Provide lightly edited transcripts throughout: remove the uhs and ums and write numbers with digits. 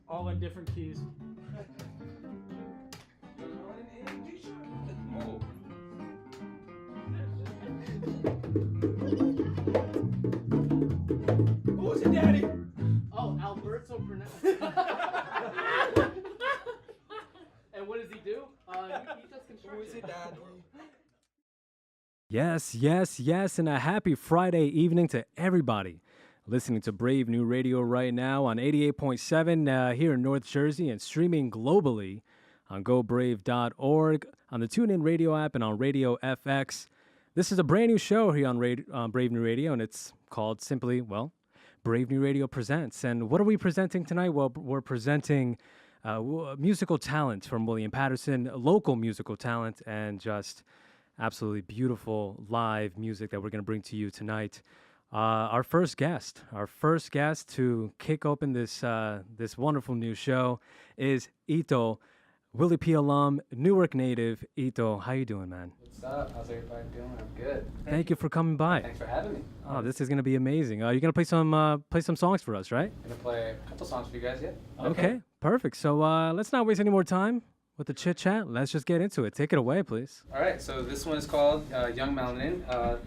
All in different keys. Who's your daddy? Oh, Alberto Pernala. And what does he do? He does construction. Who's your daddy? Yes, and a happy Friday evening to everybody listening to Brave New Radio right now on 88.7 here in North Jersey and streaming globally on gobrave.org, on the TuneIn Radio app, and on Radio FX. This is a brand new show here on Brave New Radio, and it's called simply, well, Brave New Radio Presents. And what are we presenting tonight? Well, we're presenting musical talent from William Patterson, local musical talent, and just absolutely beautiful live music that we're going to bring to you tonight. Our first guest to kick open this this wonderful new show is Ito, Willie P. alum, Newark native. Ito, how you doing, man? What's up? How's everybody doing? I'm good. Thank you for coming by. Thanks for having me. Oh, this is going to be amazing. You're going to play some songs for us, right? I'm gonna play a couple songs for you guys, yeah? Okay, perfect. So let's not waste any more time with the chit chat. Let's just get into it. Take it away, please. All right, so this one is called Young Melanin.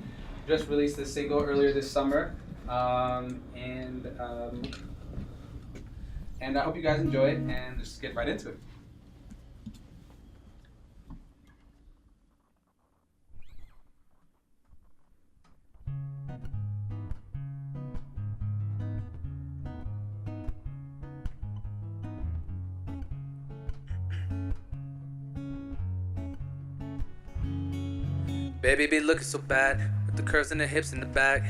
Just released this single earlier this summer, and I hope you guys enjoy it, and let's just get right into it. Baby be looking so bad, with the curves and the hips in the back.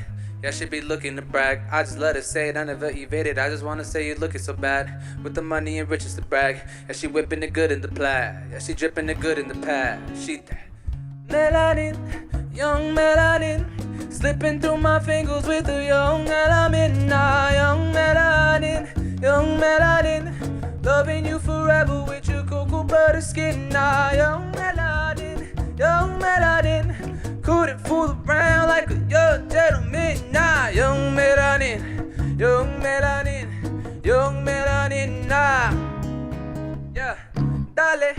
Yeah, she be looking to brag. I just let her say it, I never evaded. I just wanna say you looking so bad, with the money and riches to brag. Yeah, she whipping the good in the plaid. Yeah, she dripping the good in the pad. She that melanin, young melanin, slipping through my fingers with a young element. Nah, young melanin, loving you forever with your cocoa butter skin. Nah, young melanin, couldn't fool around like a young gentleman. Nah, young melanin, nah. Yeah, dale,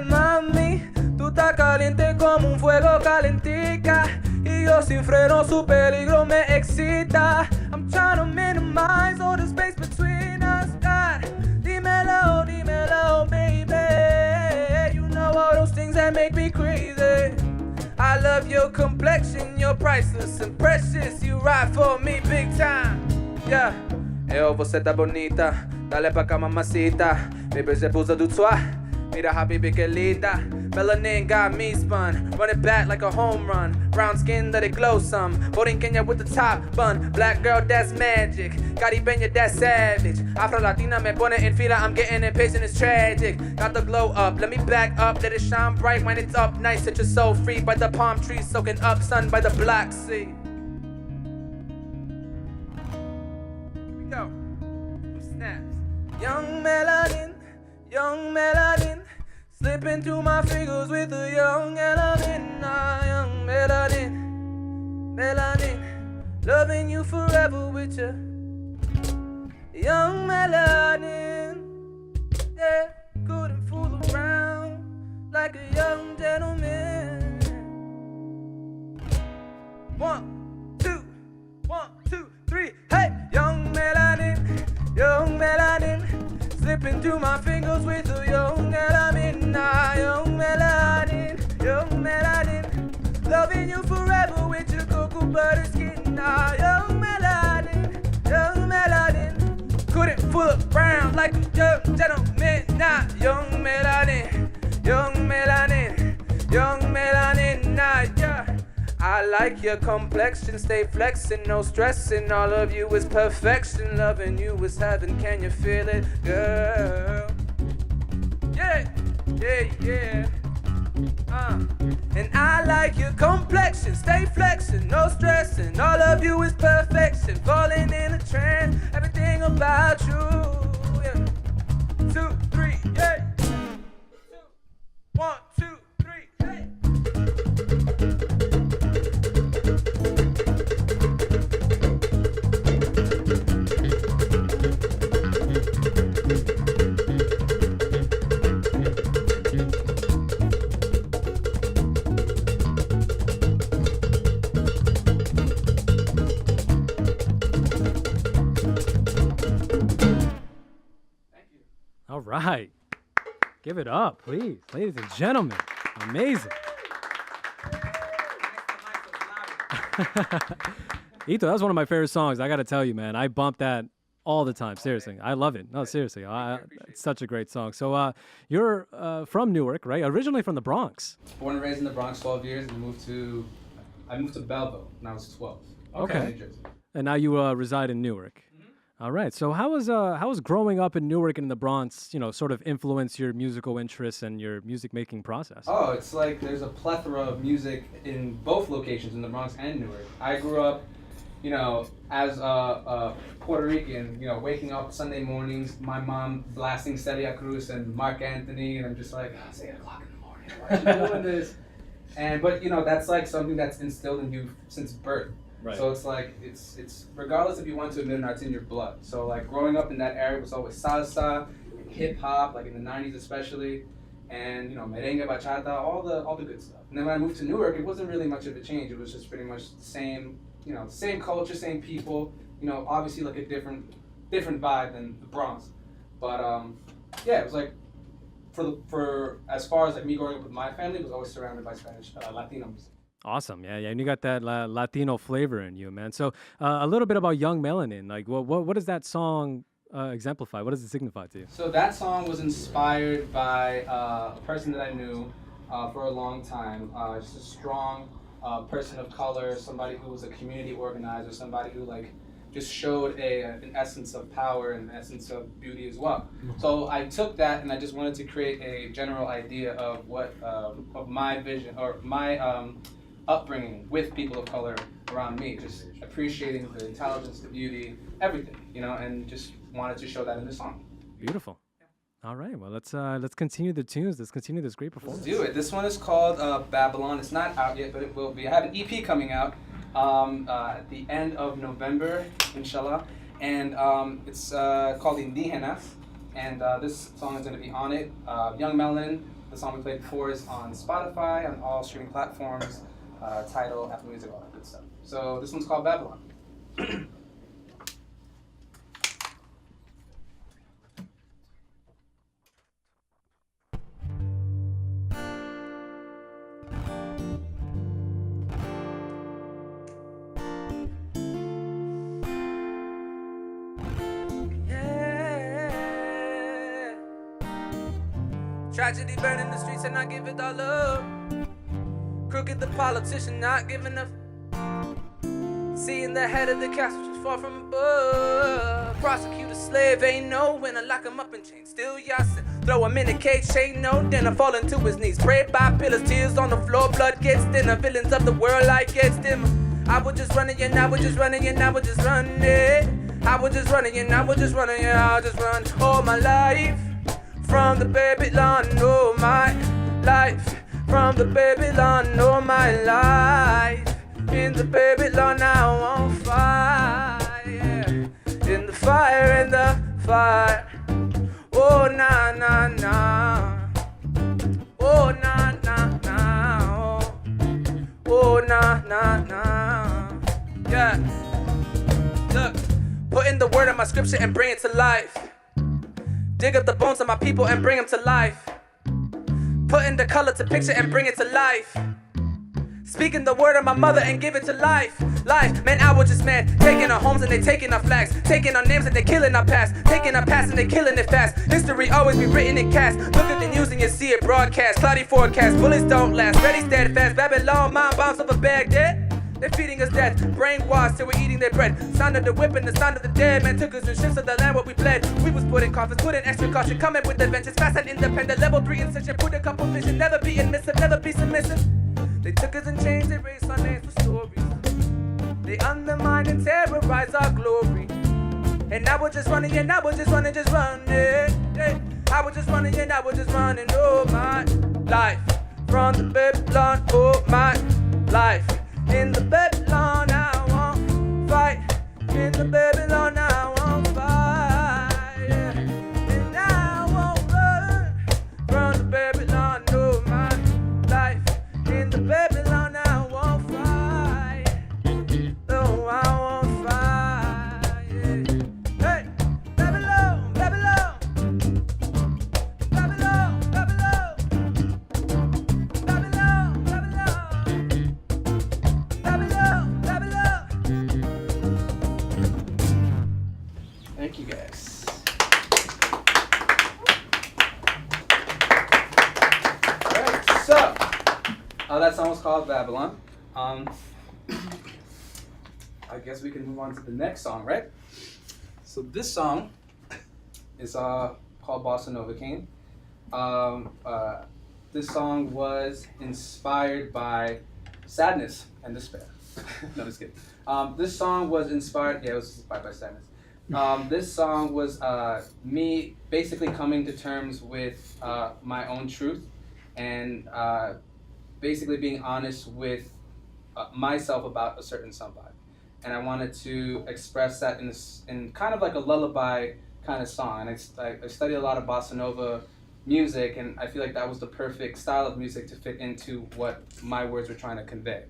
mami, tú estás caliente como un fuego calentica, y yo sin freno su peligro me excita. I'm trying to minimize all the space between us. God, dímelo, baby. You know all those things that make me crazy. I love your complexion, you're priceless and precious. You ride for me big time, yeah. Você tá bonita, dale pa' acá mamacita. Baby se puso du toi, mira habibi que linda. Melanin got me spun, running back like a home run. Brown skin, let it glow some. Borinqueña with the top bun. Black girl, that's magic. Caribeña, that's savage. Afro Latina me pone en fila, I'm getting impatient, it's tragic. Got the glow up, let me back up. Let it shine bright when it's up nice. Set your soul free by the palm trees, soaking up sun by the Black Sea. Here we go. Some snaps. Young melanin, slipping through my fingers with a young element. Nah, young melanin, loving you forever with your young melanin. Yeah, couldn't fool around like a young gentleman. 1, 2, 3, hey! Young melanin, slipping through my fingers with a young element. Nah, young melanin, loving you forever with your cocoa butter skin. Nah, young melanin, couldn't fool around like a young gentleman. Nah, young melanin, nah, yeah. I like your complexion, stay flexing, no stressing. All of you is perfection, loving you is heaven. Can you feel it, girl? Yeah. And I like your complexion, stay flexing, no stressing. All of you is perfection, falling in a trance. Everything about you, yeah. 2, 3, yeah. 1, 2, 3, hey. All right. Give it up, please. Ladies and gentlemen. Amazing. Ito, that was one of my favorite songs. I got to tell you, man. I bump that all the time. Seriously. I love it. No, seriously. It's such a great song. So you're from Newark, right? Originally from the Bronx. Born and raised in the Bronx 12 years and I moved to Belleville when I was 12. Okay. New Jersey. And now you reside in Newark. All right. So how was growing up in Newark and in the Bronx, sort of influence your musical interests and your music making process? Oh, it's like there's a plethora of music in both locations, in the Bronx and Newark. I grew up, as a Puerto Rican, waking up Sunday mornings, my mom blasting Celia Cruz and Mark Anthony, and I'm just like, it's 8 o'clock in the morning, why are you doing this? But that's like something that's instilled in you since birth. Right. So it's like, it's regardless if you want to admit it or not, it's in your blood. So like growing up in that area was always salsa, and hip hop, like in the 90s especially, and merengue, bachata, all the good stuff. And then when I moved to Newark, it wasn't really much of a change. It was just pretty much the same, same culture, same people, obviously like a different vibe than the Bronx. But yeah, it was like, for as far as like me growing up with my family, it was always surrounded by Spanish, Latino music. Awesome, yeah, and you got that Latino flavor in you, man. So a little bit about Young Melanin, like what does that song exemplify? What does it signify to you? So that song was inspired by a person that I knew for a long time, just a strong person of color, somebody who was a community organizer, somebody who like just showed an essence of power and an essence of beauty as well. So I took that and I just wanted to create a general idea of what of my vision or my upbringing with people of color around me, just appreciating the intelligence, the beauty, everything, and just wanted to show that in the song. Beautiful. All right, well let's continue the tunes. Let's continue this great performance. Let's do it. This one is called Babylon. It's not out yet, but it will be. I have an EP coming out at the end of November, inshallah, and it's called Indígenas, and this song is going to be on it. Young Melanin, the song we played before, is on Spotify, on all streaming platforms. Tidal, Apple Music, all that good stuff. So this one's called Babylon. Yeah. Tragedy burning the streets and I give it all up. Crooked the politician, not giving up. Seeing the head of the castle just fall from above. Prosecute a slave, ain't no winner. Lock him up in chains, still yassin'. Throw him in a cage, ain't no dinner. Falling to his knees, prayed by pillars. Tears on the floor, blood gets thinner. Villains of the world, light gets dimmer. I was just running, and I was just running, and I was just running. I was just running, and I was just running, and I was just run all my life. From the Babylon, all my life. From the Babylon, all my life. In the Babylon, I won't fight. Yeah. In the fire, in the fire. Oh, na, na, na. Oh, na, na, na. Oh, na, na, na. Yeah. Look, put in the word of my scripture and bring it to life. Dig up the bones of my people and bring them to life. Put in the color to picture and bring it to life. Speaking the word of my mother and give it to life. Life, man, I was just mad. Taking our homes and they taking our flags. Taking our names and they killing our past. Taking our past and they killing it fast. History always be written in cast. Look at the news and you see it broadcast. Cloudy forecast, bullets don't last. Ready, steadfast. Babylon, mind bombs over Baghdad. They're feeding us death, brainwashed till we're eating their bread. Sound of the whip and the sound of the dead. Man took us in ships of the land where we bled. We was put in coffins, put in extra caution. Coming with adventures, fast and independent. Level 3 incision, put a couple vision. Never be admissive, never be submissive. They took us and changed, erased our names for stories. They undermined and terrorized our glory. And I was just running, and I was just running, just running. Yeah. I was just running, and I was just running. Oh my life. From the Babylon, oh my life. In the Babylon, I won't fight. In the Babylon, I won't fight. Yeah. And I won't run from the Babylon, no, my life. In the Babylon, I won't fight. No, I won't fight. Yeah. Hey, Babylon, Babylon. Thank you guys. Alright, so that song was called Babylon. I guess we can move on to the next song, right? So this song is called Bossa Nova Cane. This song was inspired by sadness and despair. No, just kidding. This song was inspired, it was inspired by sadness. This song was me basically coming to terms with my own truth and basically being honest with myself about a certain somebody. And I wanted to express that in kind of like a lullaby kind of song. And I studied a lot of bossa nova music, and I feel like that was the perfect style of music to fit into what my words were trying to convey.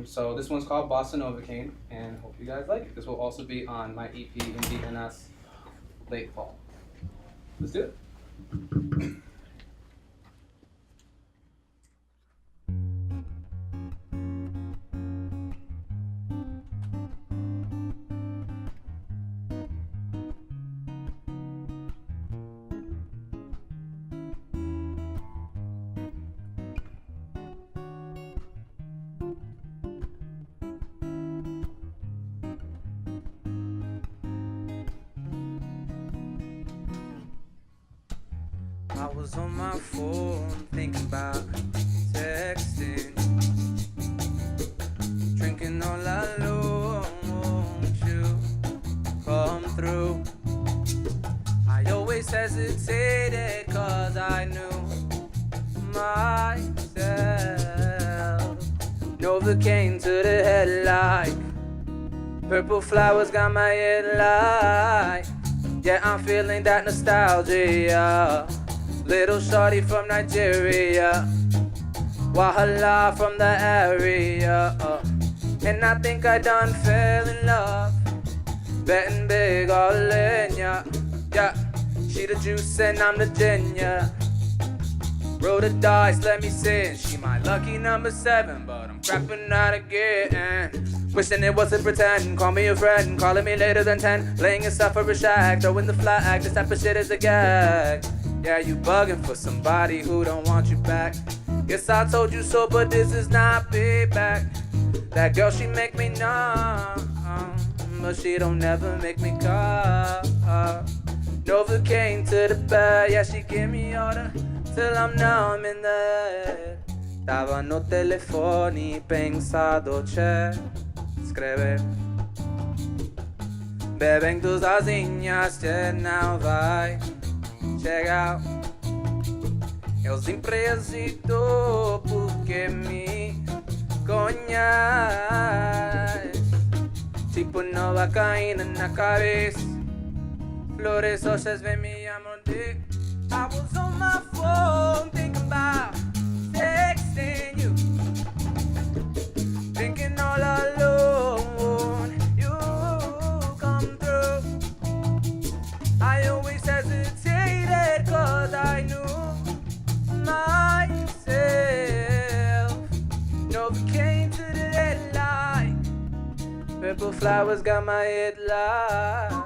So this one's called Bossa Nova Cane, and hope you guys like it. This will also be on my EP Indígenas late fall. Let's do it. I was on my phone thinking about texting, drinking all alone. Won't you come through? I always hesitated 'cause I knew myself. Novocaine to the headlight, purple flowers got my head light. Yeah, I'm feeling that nostalgia. Little shorty from Nigeria, Wahala from the area, and I think I done fell in love, betting big all in ya. Yeah, she the juice and I'm the gin, yeah. Roll the dice, let me sin. She my lucky number 7, but I'm crapping out again. Wishing it wasn't pretend. Call me a friend, calling me later than 10. Playing yourself for a shag, throwing the flag. This type of shit is a gag. Yeah, you bugging for somebody who don't want you back. Guess I told you so, but this is not payback. That girl, she make me numb, but she don't never make me call. Novocaine to the bed, yeah, she give me order till I'm numb in the head. Stava no telefoni, pensado c'è scrive. Bebendo sozinha, c'è now vai chegar. Eu sempre hesito porque me conhece. Tipo nova caindo na cabeça. Flores roxas vem me amorder. I was on my phone thinking about texting you, thinking all alone. You come through. I always hesitated 'cause I knew myself. Novocaine to the headlight, purple flowers got my head light.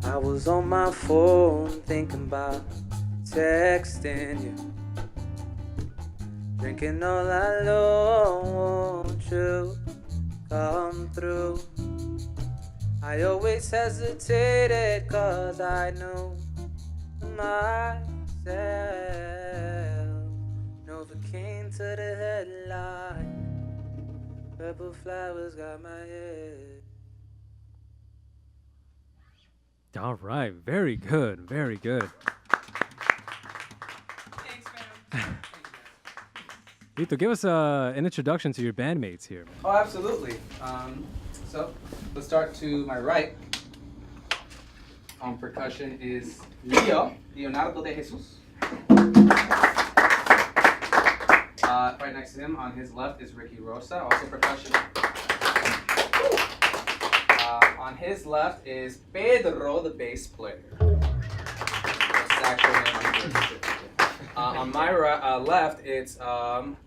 I was on my phone thinking about texting you, drinking all alone. Won't you come through? I always hesitated 'cause I knew myself. Novocaine to the headlight, purple flowers got my head. All right, very good, very good. Thanks, man. Ito, give us an introduction to your bandmates here, man. Oh, absolutely. So let's start to my right. On percussion is Leonardo DeJesus. Right next to him, on his left, is Ricky Rosa, also percussion. On his left is Pedro, the bass player. On my left, it's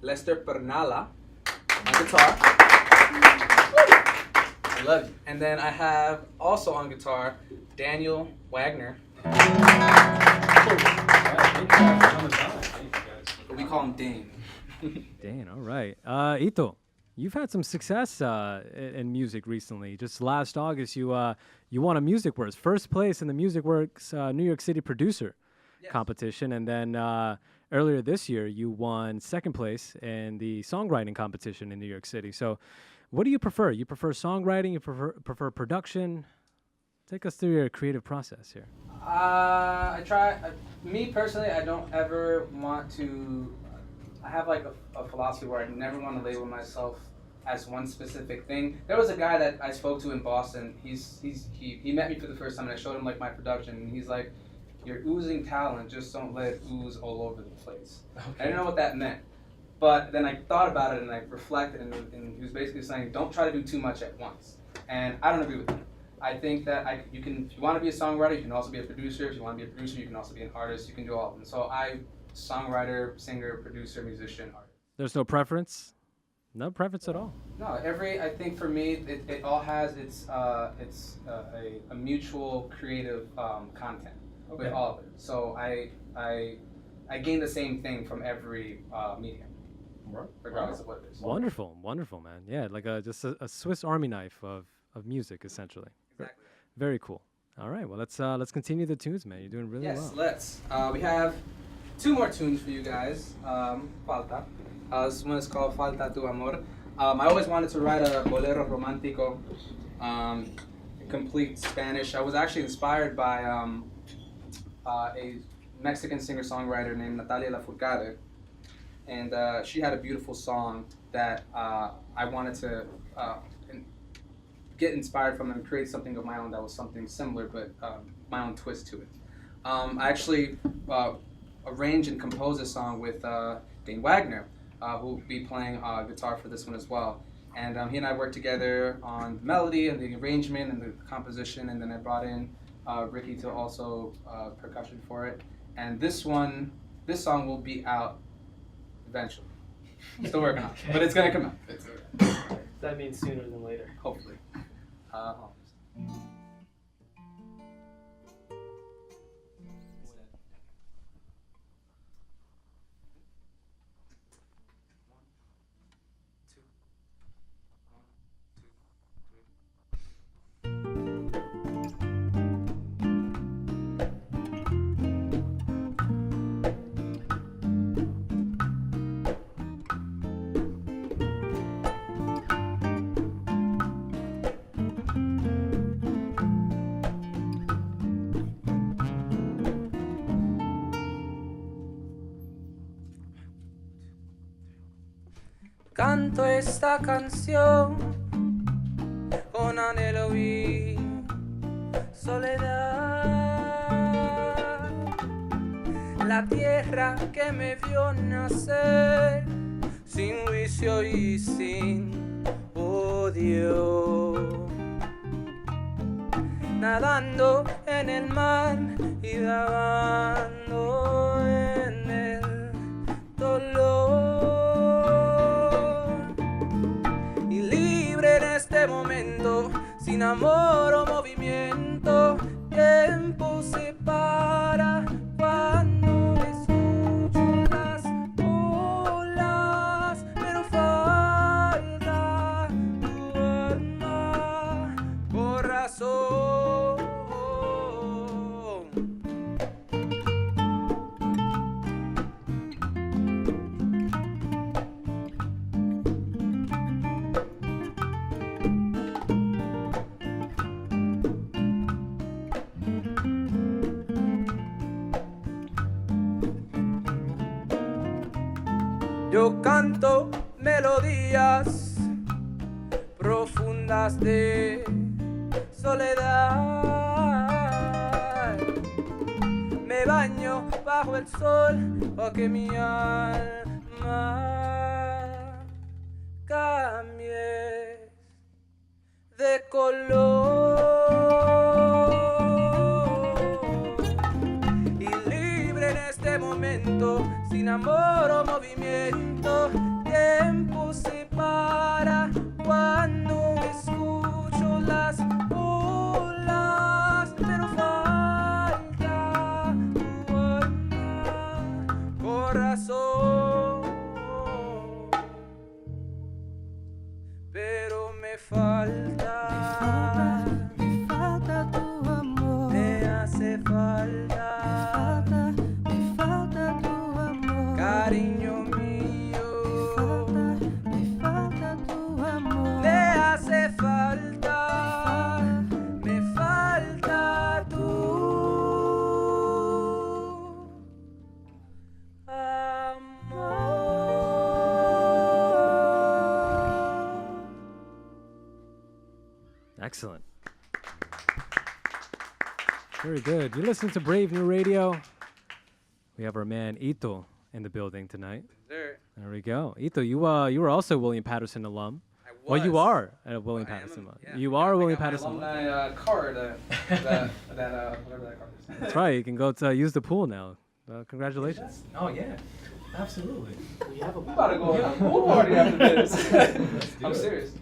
Lester Pernala on guitar. I love you. And then I have also on guitar Daniel Wagner. We call him Dane. Dane, all right. Ito, you've had some success in music recently. Just last August, you won a Music Works first place in the Music Works New York City producer competition, and then earlier this year you won second place in the songwriting competition in New York City. So, what do you prefer? You prefer songwriting? You prefer production? Take us through your creative process here. Me personally, I don't ever want to. I have like a philosophy where I never want to label myself as one specific thing. There was a guy that I spoke to in Boston. He met me for the first time, and I showed him like my production, and he's like, "You're oozing talent. Just don't let it ooze all over the place." Okay. I didn't know what that meant, but then I thought about it and I reflected, and he was basically saying, "Don't try to do too much at once." And I don't agree with that. I think that if you want to be a songwriter, you can also be a producer. If you want to be a producer, you can also be an artist. You can do all of them. So songwriter, singer, producer, musician, artist. There's no preference? No preference at all? No, I think for me, it all has a mutual creative content with all of it. So I gain the same thing from every medium, regardless of what it is. Wonderful, wonderful, man. Yeah, like just a Swiss Army knife of music, essentially. Exactly. Very cool. All right, well, let's continue the tunes, man. You're doing really well. Yes, let's. We have 2 more tunes for you guys. Falta. This one is called Falta tu Amor. I always wanted to write a bolero romántico, complete Spanish. I was actually inspired by a Mexican singer-songwriter named Natalia Lafourcade, and she had a beautiful song that I wanted to get inspired from and create something of my own that was something similar, but my own twist to it. I actually arrange and compose a song with Dane Wagner, who will be playing guitar for this one as well. And he and I worked together on the melody and the arrangement and the composition, and then I brought in Ricky to also percussion for it. And this song will be out eventually. Still working on it, but it's gonna come out. That means sooner than later. Hopefully. Canto esta canción con anhelo y soledad. La tierra que me vio nacer sin juicio y sin odio. Nadando en el mar y nadando en el dolor. En este momento, sin amor o movimiento, tiempo se para cuando escucho las olas, pero falta tu alma, corazón. Yo canto melodías profundas de soledad. Me me baño bajo el sol o que mi alma cambie de color y libre en este momento, sin amor o movimiento, tiempo se para cuando escucho las olas, pero falta tu alma, corazón, pero me falta tu amor, me hace falta, me falta tu amor, cariño mío, me falta tu amor, me hace falta, me falta tu amor. Excellent. Very good. You're listening to Brave New Radio. We have our man Ito in the building tonight. There. There we go. Ito, you were also a William Patterson alum. I was. Well, you are a William I am, Patterson alum. yeah. You are a I William got my Patterson alum. alumni card, whatever that card is. That's right. You can go to use the pool now. Congratulations. Oh yeah, absolutely. We have a We about to go to a pool party after this. I'm serious.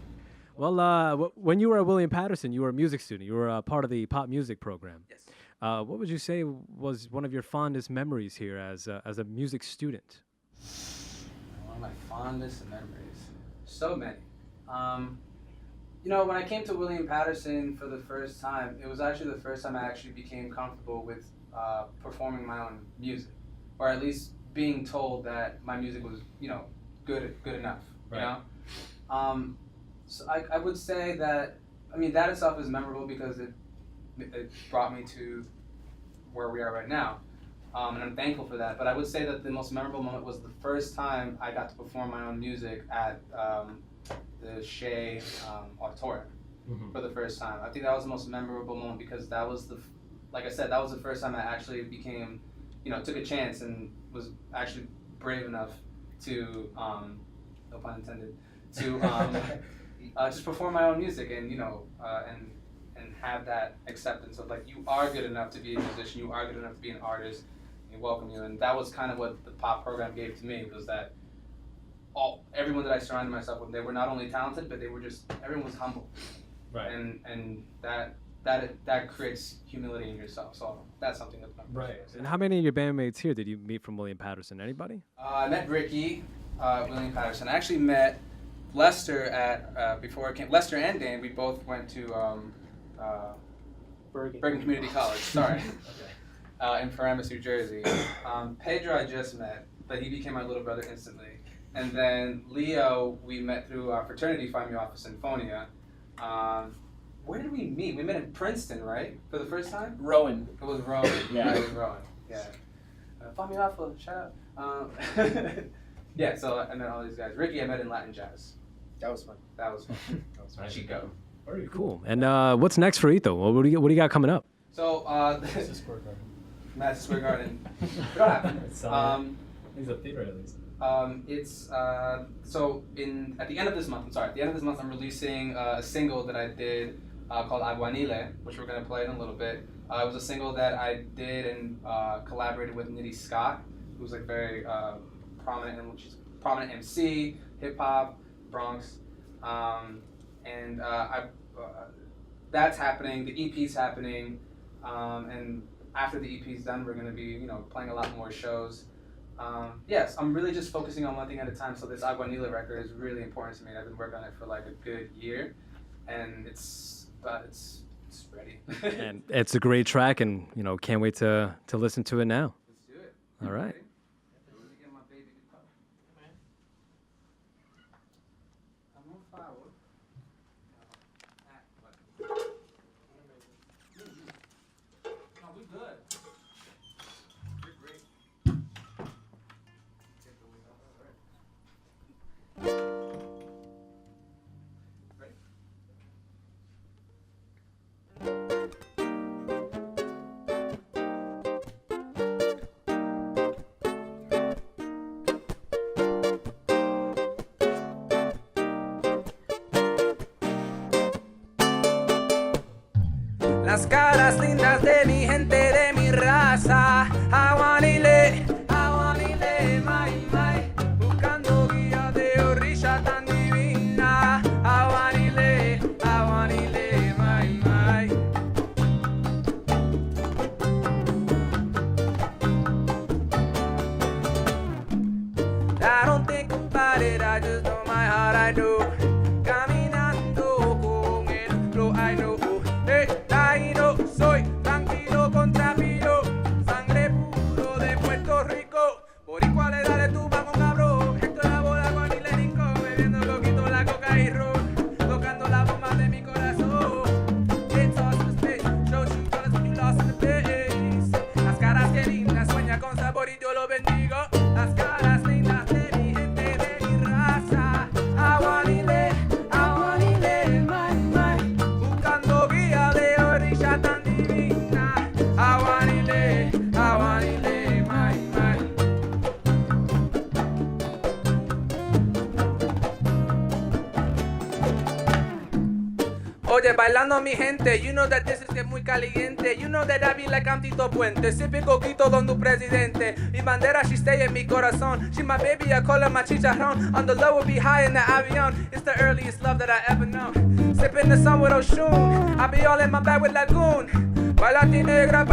Well, when you were at William Patterson, you were a music student. You were part of the pop music program. Yes. What would you say was one of your fondest memories here as a music student? One of my fondest memories. So many. You know, when I came to William Patterson for the first time, it was actually the first time I actually became comfortable with performing my own music, or at least being told that my music was, you know, good enough. Right. You know. So I would say that, I mean, that itself is memorable because it brought me to where we are right now. And I'm thankful for that. But I would say that the most memorable moment was the first time I got to perform my own music at the Shea Auditorium for the first time. I think that was the most memorable moment because that was like I said, that was the first time I actually became, you know, took a chance and was actually brave enough to, no pun intended, to just perform my own music and, you know, and have that acceptance of like, you are good enough to be a musician, you are good enough to be an artist, we welcome you. And that was kind of what the pop program gave to me, was that everyone that I surrounded myself with, they were not only talented, but they were just, everyone was humble. Right. And that creates humility in yourself. So that's something that's right. And how many of your bandmates here did you meet from William Patterson? Anybody? I met Ricky, William Patterson. I actually met Lester at before I came. Lester and Dane, we both went to Bergen Community College. Sorry, in Paramus, New Jersey. Pedro I just met, but he became my little brother instantly. And then Leo, we met through our fraternity Familia office in Familia. Where did we meet? We met in Princeton, right? For the first time? Rowan. It was Rowan. Yeah. It was Rowan. Yeah. Familia office, shout out. Yeah, so I met all these guys. Ricky I met in Latin jazz. That was fun. That was fun. Chico. Very cool. And what's next for Ito? What do you got coming up? So, Madison Square Garden. Madison Square Garden. What happened? He's a theater at least. It's so at the end of this month. At the end of this month, I'm releasing a single that I did called Aguanile, which we're gonna play in a little bit. It was a single that I did and collaborated with Nitty Scott, who's like very prominent, and she's a prominent MC, hip hop, Bronx, and that's happening. The EP's happening, and after the EP's done, we're gonna be playing a lot more shows. Yes, I'm really just focusing on one thing at a time. So this Aguanile record is really important to me. I've been working on it for like a good year, and it's ready. And it's a great track, and can't wait to listen to it now. Let's do it. All right. Let me get my baby guitar. I'm on fire. No, we good. You're great. Ready? Las caras lindas de mi gente, de mi raza. Aguanile, my, my. Buscando guía de orilla tan divina. Aguanile, my, my. I don't think about it, I just know my heart, I do. Caminando con el flow, I know. Taíno, soy tranquilo contra pilo. Sangre puro de Puerto Rico. Boricua le dale tu con cabrón. Esto es la bola con y le rico. Bebiendo coquito, la coca y ron. Tocando la bomba de mi corazón. Get tossed in space. Show you colors when you lost in the face. Las caras que lindas, sueña con sabor y yo lo bendigo. Las caras lindas de mi gente, de mi raza. Aguanile, my, my. Buscando guía de orilla tan divina. Aguanile, my, my. Oye, bailando mi gente, you know that this is que es muy caliente. You know that I be like I'm Tito Puente, sipping coquito don tu presidente. Mi bandera, she stay in mi corazón. She my baby, I call her my chicharrón. On the low, will be high in the avion. It's the earliest love that I ever known. Sipping the sun with Oshun. I be all in my bag with Lagoon. Bailati negra,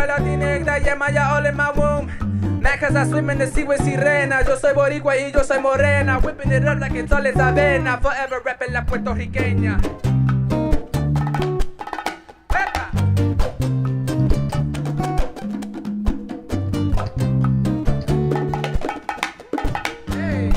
yeah, Maya all in my womb. Mad cause I swim in the sea with sirena. Yo soy boricua y yo soy morena. Whipping it up like it's all esa avena. Forever rapping la puertorriqueña. Pepa. Hey.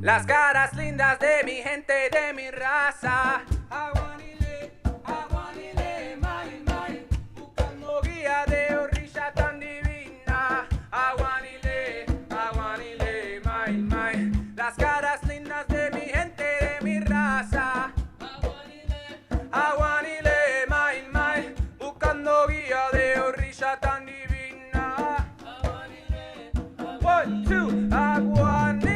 Las caras lindas de mi gente, de mi raza. Aguanile, my, my. Buscando guía de orilla tan divina. Aguanile, my, my. Las caras lindas de mi gente, de mi raza. Aguanile, my, my. Buscando guía de orilla tan divina. One, two, aguanile.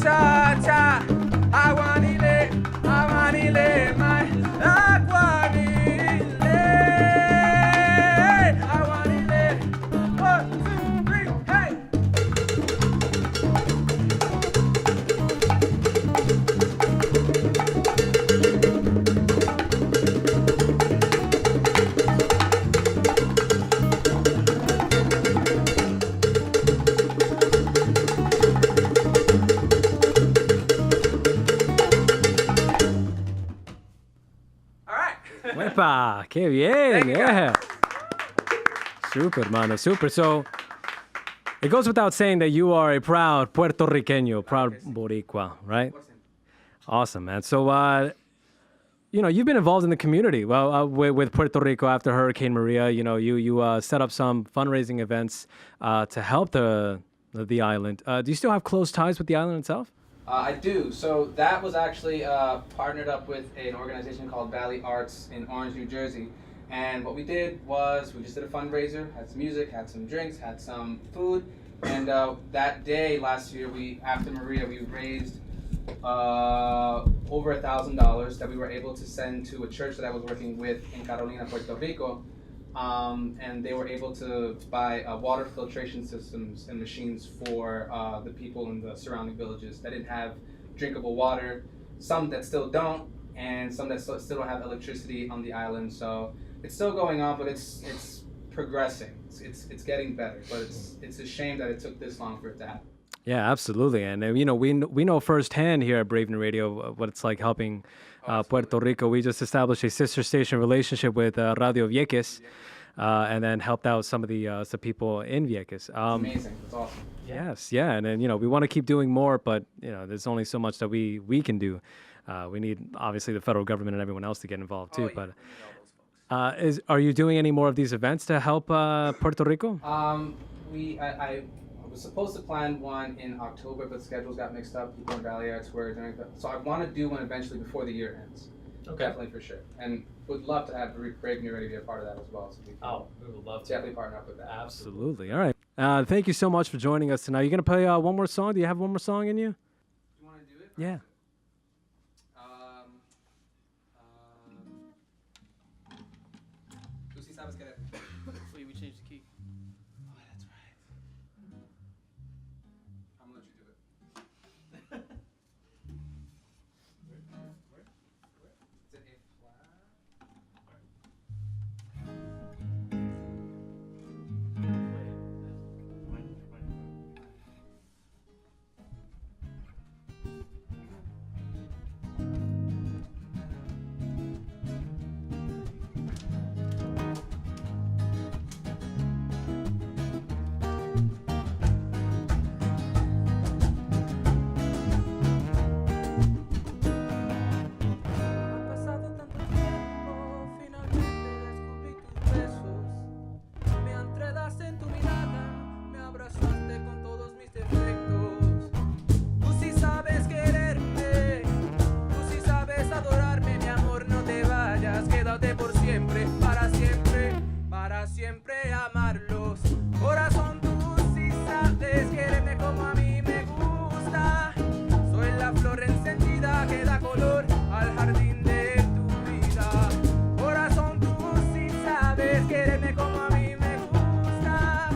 Cha cha, aguanile, my, aguanile, 1, 2, 3, hey. Epa, qué bien, yeah. Super, mano, super. So, it goes without saying that you are a proud Puerto Riqueño, proud Boricua, right? Awesome, man. So, you know, you've been involved in the community with Puerto Rico after Hurricane Maria. You know, you set up some fundraising events to help the island. Do you still have close ties with the island itself? I do. So that was actually partnered up with an organization called Valley Arts in Orange, New Jersey. And what we did was we just did a fundraiser, had some music, had some drinks, had some food. And that day last year, after Maria, we raised over $1,000 that we were able to send to a church that I was working with in Carolina, Puerto Rico. And they were able to buy water filtration systems and machines for the people in the surrounding villages that didn't have drinkable water, some that still don't, and some that still don't have electricity on the island. So it's still going on, but it's progressing. It's getting better, but it's a shame that it took this long for it to happen. Yeah, absolutely. And you know, we know firsthand here at Brave New Radio what it's like helping Puerto Rico. We just established a sister station relationship with Radio Vieques, and then helped out some of the people in Vieques. Amazing. It's awesome. Yes, yeah, and then you know we want to keep doing more, but you know there's only so much that we can do. We need obviously the federal government and everyone else to get involved too. But are you doing any more of these events to help Puerto Rico? I was supposed to plan one in October, but schedules got mixed up. People in Valley Arts were doing that, so I want to do one eventually before the year ends. Okay. Definitely for sure, and would love to have Brave New Radio be a part of that as well. So we can We would love to. definitely partner up with that. Absolutely. All right. Thank you so much for joining us tonight. You're gonna play one more song. Do you have one more song in you? You want to do it? Yeah. Tú sí sabes querer. Wait, we changed the key. Oh, that's right. I'm gonna let you do it. Is it A flat? Ha pasado tanto tiempo, finalmente descubrí tus besos. Me enredaste en tu mirada, me abrazaste con todos mis defectos. Tú sí sabes quererme, tú sí sabes adorarme, mi amor, no te vayas, quédate por siempre, para siempre amarlos. Corazón, tú sí sabes quererme como a mí me gusta. Soy la flor encendida que da color al jardín de tu vida. Corazón, tú sí sabes quererme como a mí me gusta.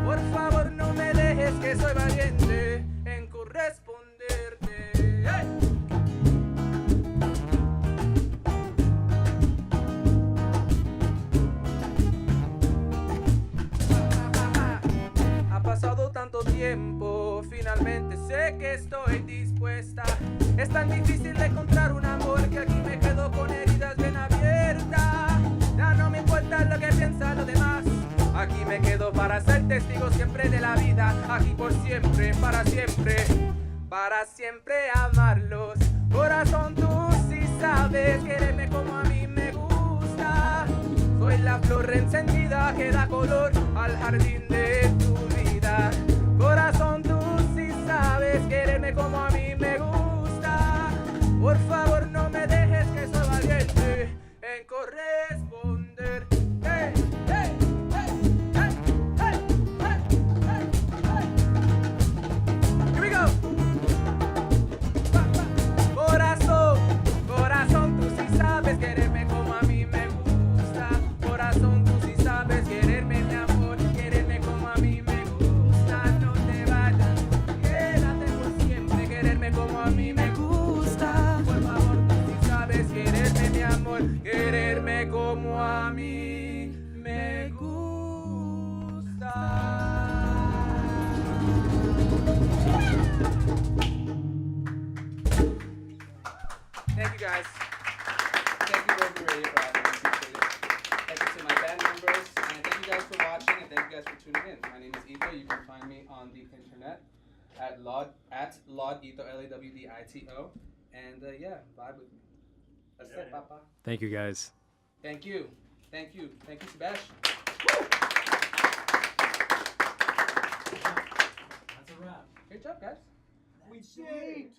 Por favor, no me dejes, que soy valiente en corresponderte. ¡Hey! Ha pasado tanto tiempo, finalmente sé que estoy dispuesta. Es tan difícil de encontrar un amor que aquí me quedo con heridas bien abiertas. Ya no me importa lo que piensan los demás. Aquí me quedo para ser testigo siempre de la vida. Aquí por siempre, para siempre amarlos. Corazón, tú sí sabes quererme como a mí me gusta. Soy la flor encendida que da color al jardín de tu vida. Corazón, tú sí sabes quererme como a mí me gusta. Por favor, no me dejes, que soy valiente en corresponder. Hey, hey, hey, hey, hey, hey, hey, hey. Here we go. Corazón, corazón, tú sí sabes quererme como a mí me gusta. Corazón, tú sí sabes quererme, mi amor, quererme como a mí me gusta. No te vayas, quédate por siempre, quererme como a mí me gusta. Por favor, tú sí sabes quererme, mi amor, quererme como a mí me gusta. Thank you guys. Thank you, Brave New Radio, for having us. Appreciate it. Thank you to my band members, and thank you guys for watching, and thank you guys for tuning in. My name is Ito. You can find me on the internet at Laud Ito, LAWDITO. And yeah, vibe with me. That's it, Papa. Thank you guys. Thank you. Thank you. Thank you, Sebastian. That's a wrap. Great job, guys. We did.